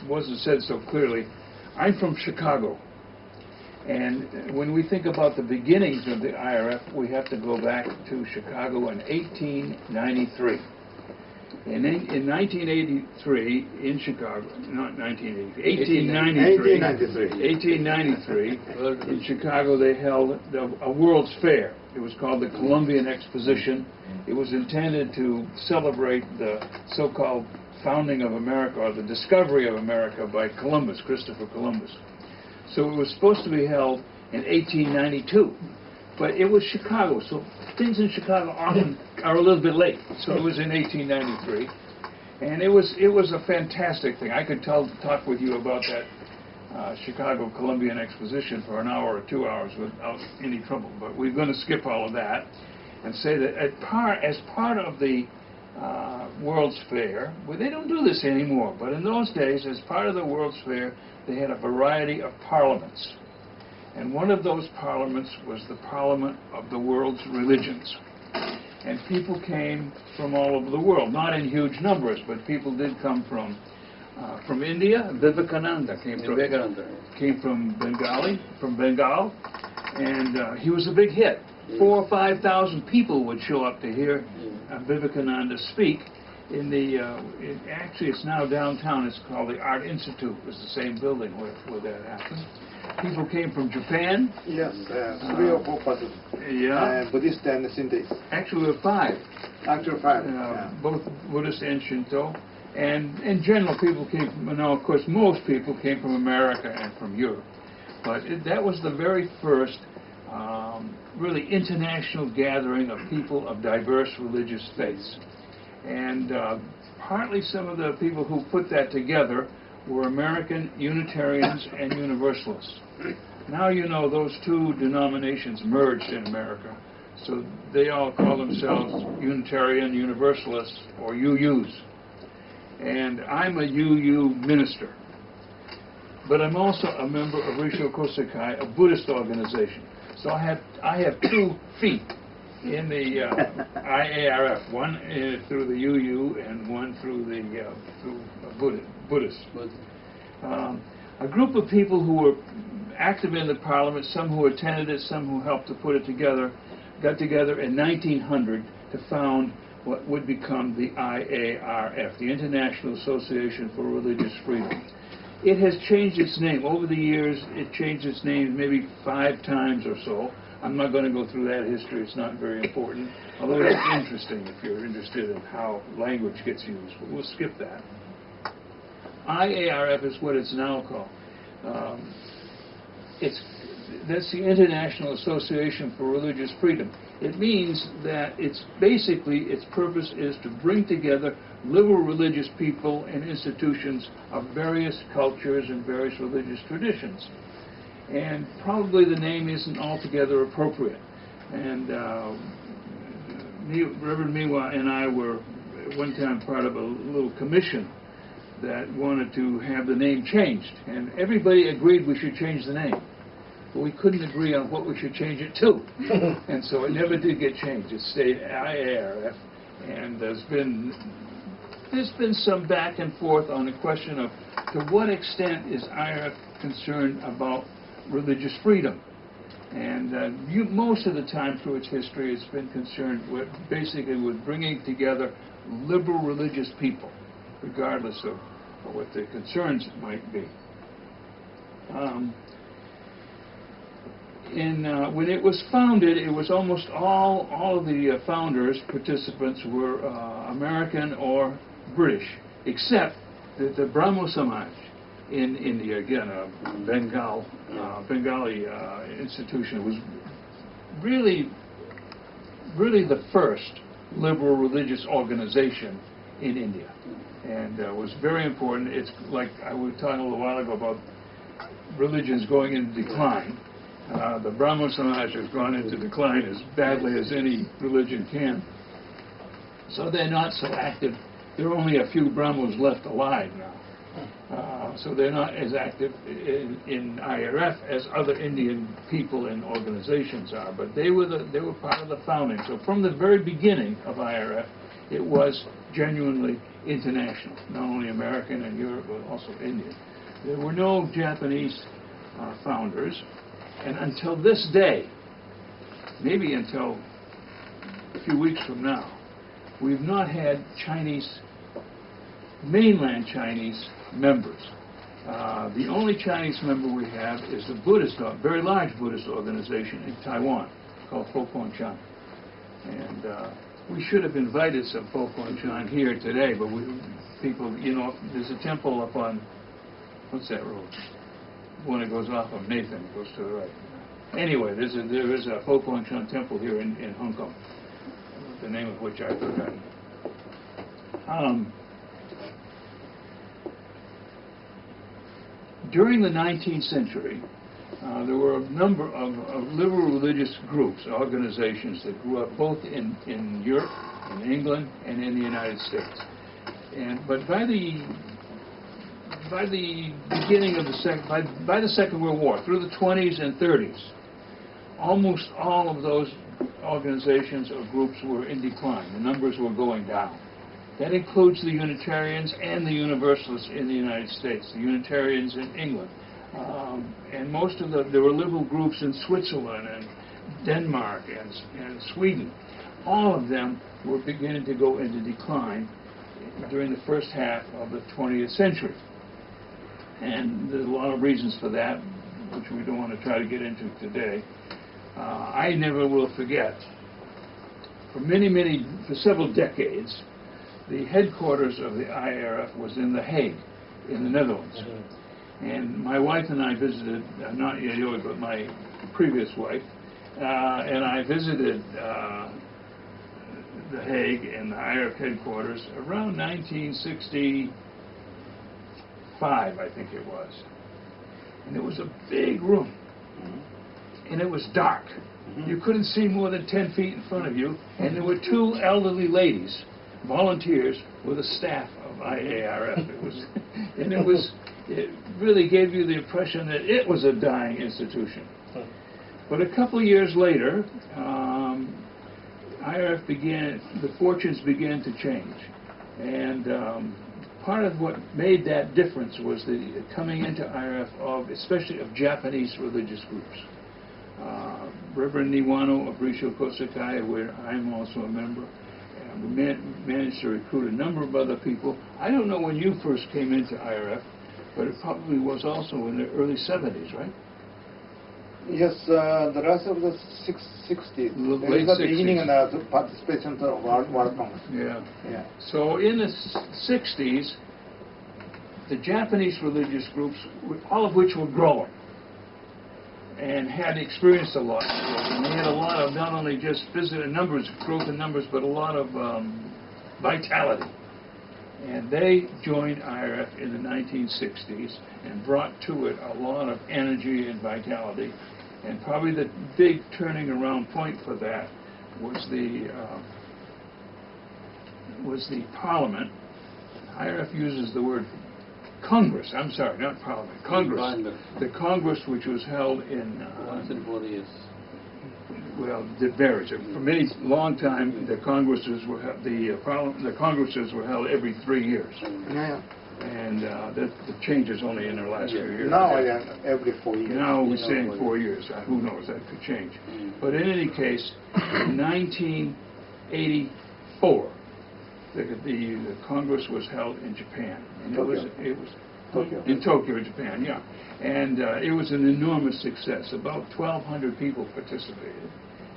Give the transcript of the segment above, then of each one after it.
wasn't said so clearly. I'm from Chicago. And when we think about the beginnings of the IRF, we have to go back to Chicago in 1893. In 1983, in Chicago, not 1893, 1893, in Chicago, they held a World's Fair. It was called the Columbian Exposition. It was intended to celebrate the so-called founding of America, or the discovery of America by Columbus, Christopher Columbus. So it was supposed to be held in 1892. But it was Chicago, so things in Chicago often are a little bit late. So it was in 1893, and it was a fantastic thing. I could talk with you about that Chicago Columbian Exposition for an hour or 2 hours without any trouble. But we're going to skip all of that and say that as part of the World's Fair, well, they don't do this anymore, but in those days, as part of the World's Fair, they had a variety of parliaments. And one of those parliaments was the parliament of the world's religions. And people came from all over the world, not in huge numbers, but people did come from India. Vivekananda came from Bengal, and he was a big hit. 4,000 or 5,000 people would show up to hear Vivekananda speak. Actually, it's now downtown. It's called the Art Institute. It was the same building where that happened. People came from Japan. Yes, 3 or 4 persons. Yeah. Buddhist and Shinto. Actually, there were 5. Actually, 5. Both Buddhist and Shinto. And in general, people came from, of course, most people came from America and from Europe. But that was the very first really international gathering of people of diverse religious faiths. And partly some of the people who put that together were American Unitarians and Universalists. Now you know those two denominations merged in America, so they all call themselves Unitarian Universalists, or UUs. And I'm a UU minister. But I'm also a member of Risho Kosakai, a Buddhist organization. So I have 2 feet in the IARF, one through the UU and one through the Buddhist. A group of people who were active in the Parliament, some who attended it, some who helped to put it together, got together in 1900 to found what would become the IARF, the International Association for Religious Freedom. It has changed its name. Over the years, it changed its name maybe 5 times or so. I'm not going to go through that history. It's not very important, although it's interesting if you're interested in how language gets used. But we'll skip that. IARF is what it's now called. That's the International Association for Religious Freedom. It means that its purpose is to bring together liberal religious people and institutions of various cultures and various religious traditions. And probably the name isn't altogether appropriate. And Reverend Miwa and I were at one time part of a little commission that wanted to have the name changed. And everybody agreed we should change the name. But we couldn't agree on what we should change it to. And so it never did get changed. It stayed IARF. And there's been some back and forth on the question of to what extent is IARF concerned about religious freedom. And most of the time through its history it's been concerned with basically with bringing together liberal religious people, regardless of what their concerns might be. When it was founded, it was almost all of the founders, participants were American or British, except that the Brahmo Samaj in India, again, a Bengali institution, was really the first liberal religious organization in India, and was very important. It's like I was talking a little while ago about religions going into decline. The Brahmo Samaj has gone into decline as badly as any religion can. So they're not so active. There are only a few Brahmos left alive now. So they're not as active in IARF as other Indian people and organizations are. But they were part of the founding. So from the very beginning of IARF, it was genuinely international, not only American and Europe, but also Indian. There were no Japanese founders, and until this day, maybe until a few weeks from now, we've not had mainland Chinese members. The only Chinese member we have is a very large Buddhist organization in Taiwan called Fo Guang Shan. And we should have invited some Fo Guang Shan here today, but people, there's a temple up on, what's that road? When it goes off of Nathan, it goes to the right. Anyway, there is a Fo Guang Shan temple here in Hong Kong, the name of which I've forgotten. During the 19th century, there were a number of liberal religious groups, organizations that grew up both in Europe, in England, and in the United States. But by the beginning of the Second World War, through the 20s and 30s, almost all of those organizations or groups were in decline. The numbers were going down. That includes the Unitarians and the Universalists in the United States, the Unitarians in England. And there were liberal groups in Switzerland and Denmark and Sweden. All of them were beginning to go into decline during the first half of the 20th century. And there's a lot of reasons for that, which we don't want to try to get into today. I never will forget, for several decades, the headquarters of the IARF was in The Hague, in the Netherlands. And my wife and I visited, not Yayoi, but my previous wife, and I visited The Hague and the IARF headquarters around 1965, I think it was. And it was a big room. And it was dark. You couldn't see more than 10 feet in front of you, and there were two elderly ladies, volunteers, with a staff of IARF. It really gave you the impression that it was a dying institution. But a couple of years later, IARF the fortunes began to change. And part of what made that difference was the coming into IARF especially of Japanese religious groups. Reverend Niwano of Risho Kosakai, where I'm also a member, and we managed to recruit a number of other people. I don't know when you first came into IARF, but it probably was also in the early 70s, right? Yes, the rest of the 60s. Late There is the 60s. beginning and the participation of World Congress. Yeah. Yeah. So in the 60s, the Japanese religious groups, all of which were growing, and had experienced a lot. And they had a lot of not only just visitor numbers, growth in numbers, but a lot of vitality. And they joined IARF in the 1960s and brought to it a lot of energy and vitality. And probably the big turning around point for that was the Parliament. IARF uses the word Congress. I'm sorry, not Parliament. Congress. The Congress, which was held in once in 4 years. Well, it varies. For many long time, the congresses were held every 3 years, Yeah. and the changes only in the last few years. Now every 4 years. Now we're saying 4 years. Who knows? That could change. But in any case, in 1984, the Congress was held in Japan, and it was Tokyo. in Tokyo, Japan, yeah. And it was an enormous success. About 1,200 people participated.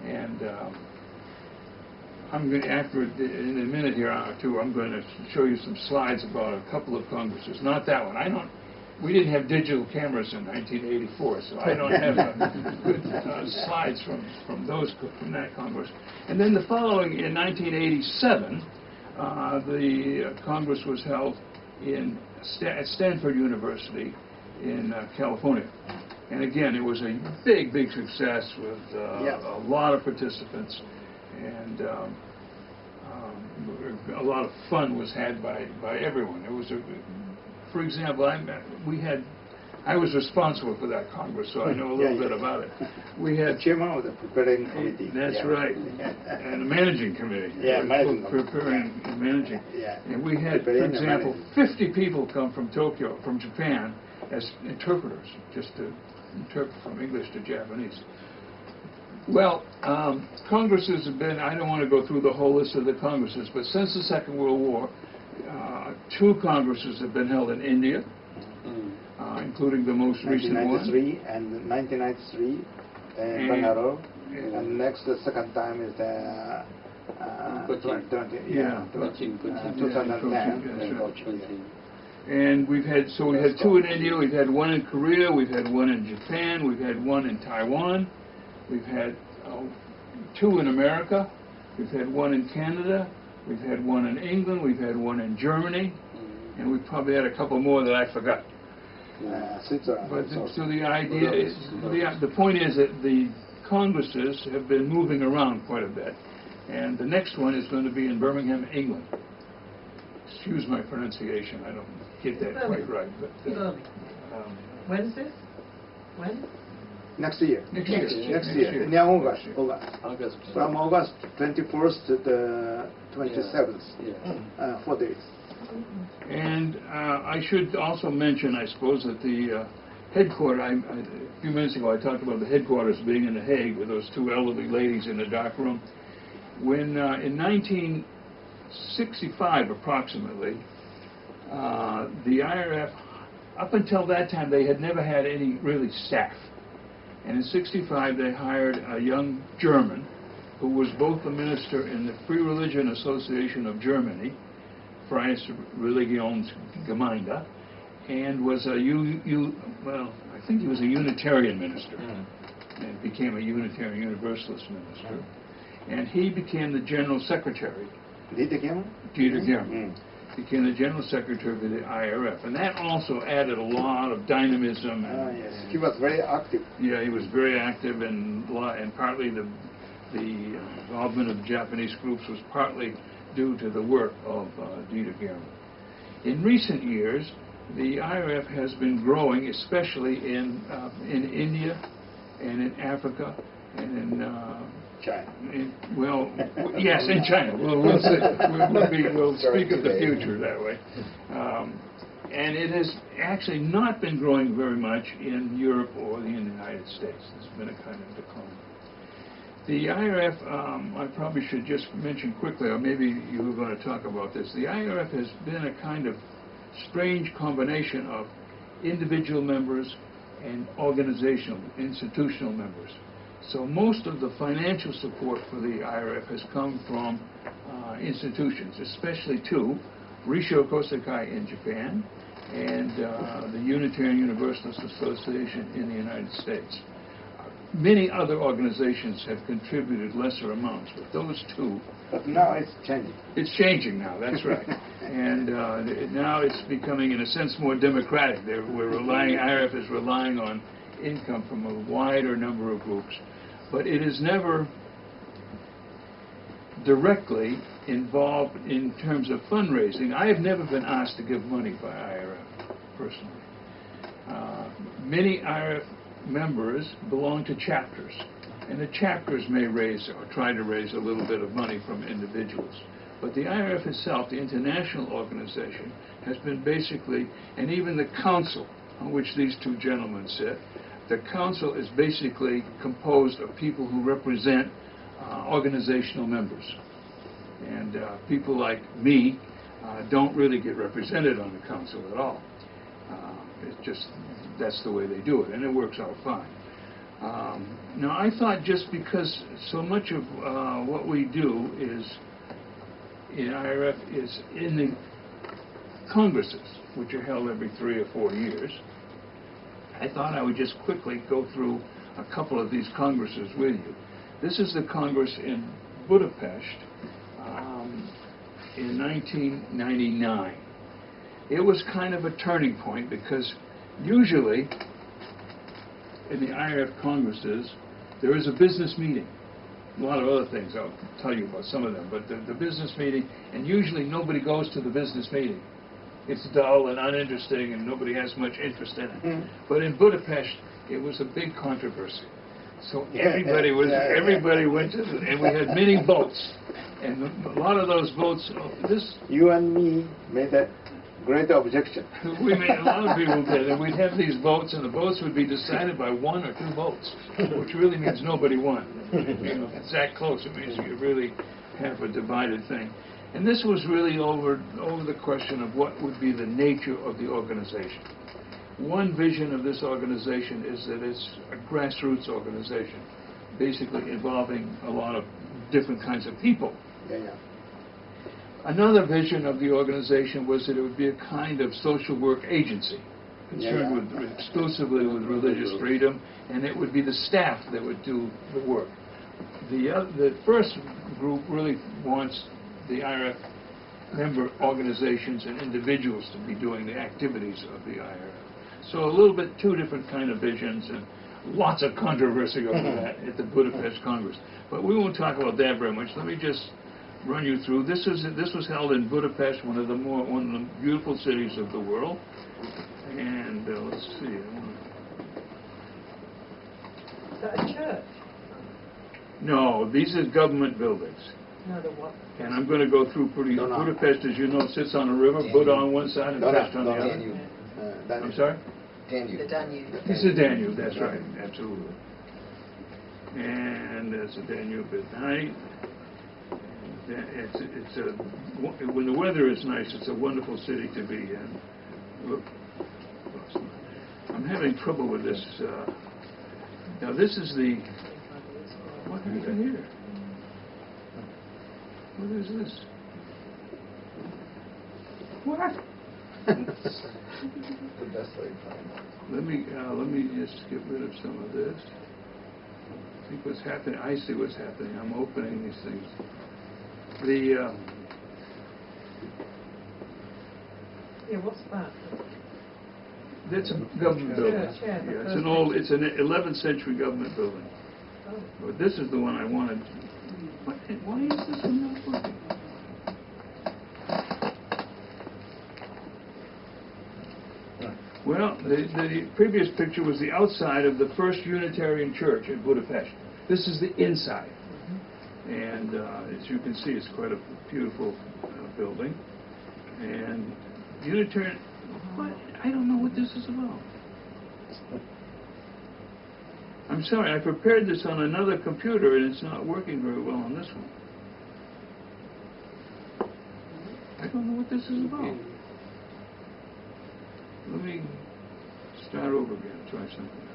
And I'm going to, in a minute here or two, I'm going to show you some slides about a couple of congresses. Not that one. We didn't have digital cameras in 1984, so I don't have good slides from that Congress. And then the following, in 1987, the Congress was held at Stanford University in California. And again, it was a big, big success with a lot of participants, and a lot of fun was had by everyone. It was for example, we had I was responsible for that Congress, so I know a little bit about it. We had Chairman of the preparing committee. That's right, and the managing committee. Yeah, managing preparing and managing. Yeah. And we had, for example, 50 people come from Tokyo, from Japan, as interpreters, just to interpret from English to Japanese. Well, Congresses have been, I don't want to go through the whole list of the Congresses, but since the Second World War, 2 Congresses have been held in India, including the most recent one. 1993 in Bangalore, and next, the second time is the 2010. And we had 2 in India, we've had 1 in Korea, we've had 1 in Japan, we've had 1 in Taiwan, we've had 2 in America, we've had 1 in Canada, we've had 1 in England, we've had 1 in Germany, and we've probably had a couple more that I forgot. But so the idea is, the point is that the Congresses have been moving around quite a bit, and the next one is going to be in Birmingham, England. Excuse my pronunciation, I don't get that quite right. But when is this? When? Next year. Next year. In August. From August 21st to the 27th. 4 days. And I should also mention, I suppose, that the headquarters, a few minutes ago I talked about the headquarters being in The Hague with those 2 elderly ladies in the dark room. When in 1965 approximately, the IARF, up until that time they had never had any really staff. And in '65 they hired a young German who was both a minister in the Free Religion Association of Germany, Freies Religionsgemeinde, and was a well, I think he was a Unitarian minister, and became a Unitarian Universalist minister. And he became the General Secretary. Dieter German? Dieter German. Became the General Secretary of the IARF. And that also added a lot of dynamism. And, yes, he was very active. Yeah, he was very active, and partly the involvement of Japanese groups was partly due to the work of Dieter German. In recent years, the IARF has been growing, especially in India and in Africa and in China. Yes, in China. We'll speak of the future that way. And it has actually not been growing very much in Europe or in the United States. There's been a kind of decline. The IARF, I probably should just mention quickly, or maybe you were going to talk about this. The IARF has been a kind of strange combination of individual members and organizational, institutional members. So most of the financial support for the IARF has come from institutions, especially 2, Risho Kosakai in Japan and the Unitarian Universalist Association in the United States. Many other organizations have contributed lesser amounts, but those 2... But now it's changing. It's changing now, that's right. And now it's becoming, in a sense, more democratic. IARF is relying on income from a wider number of groups. But it is never directly involved in terms of fundraising. I have never been asked to give money by IARF, personally. Many IARF members belong to chapters, and the chapters may raise or try to raise a little bit of money from individuals. But the IARF itself, the international organization, has been basically, and even the council on which these 2 gentlemen sit, the council is basically composed of people who represent organizational members. And people like me don't really get represented on the council at all. It's just, that's the way they do it, and it works out fine. Now, I thought just because so much of what we do is in IARF is in the congresses, which are held every 3 or 4 years, I thought I would just quickly go through a couple of these congresses with you. This is the Congress in Budapest in 1999. It was kind of a turning point because usually in the IARF congresses there is a business meeting. A lot of other things, I'll tell you about some of them, but the business meeting, and usually nobody goes to the business meeting. it's dull and uninteresting and nobody has much interest in it. Mm. But in Budapest, it was a big controversy. So everybody went to it, and we had many votes. And a lot of those votes, You and me made that great objection. we made, a lot of people did, and we'd have these votes, and the votes would be decided by 1 or 2 votes, which really means nobody won. You know, if it's that close, it means you really have a divided thing. And this was really over the question of what would be the nature of the organization. One vision of this organization is that it's a grassroots organization, basically involving a lot of different kinds of people. Yeah. Another vision of the organization was that it would be a kind of social work agency concerned with exclusively with religious freedom, and it would be the staff that would do the work. The first group really wants the IARF member organizations and individuals to be doing the activities of the IARF. So a little bit 2 different kind of visions, and lots of controversy over that at the Budapest Congress. But we won't talk about that very much. Let me just run you through. This was held in Budapest, one of the beautiful cities of the world. And let's see. Is that a church? No, these are government buildings. No, the what? And I'm going to go through Budapest, as you know, sits on a river, Buddha on one side and Pest on the other. I'm sorry? Danube. The Danube. It's the Danube, that's right, absolutely. And there's the Danube at night. When the weather is nice, it's a wonderful city to be in. Look, I'm having trouble with this. Now this is the. What happened here? What is this? What? The best way to find out. Let me just get rid of some of this. I think what's happening. I see what's happening. I'm opening these things. Yeah, what's that? That's a government building. Yeah, it's an 11th century government building. Oh. But this is the one I wanted. Why is this one not working? Well, the previous picture was the outside of the first Unitarian church in Budapest. This is the inside. And as you can see, it's quite a beautiful building. And Unitarian, what? I don't know what this is about. I'm sorry, I prepared this on another computer and it's not working very well on this one. I don't know what this is about. Let me start over again, try something.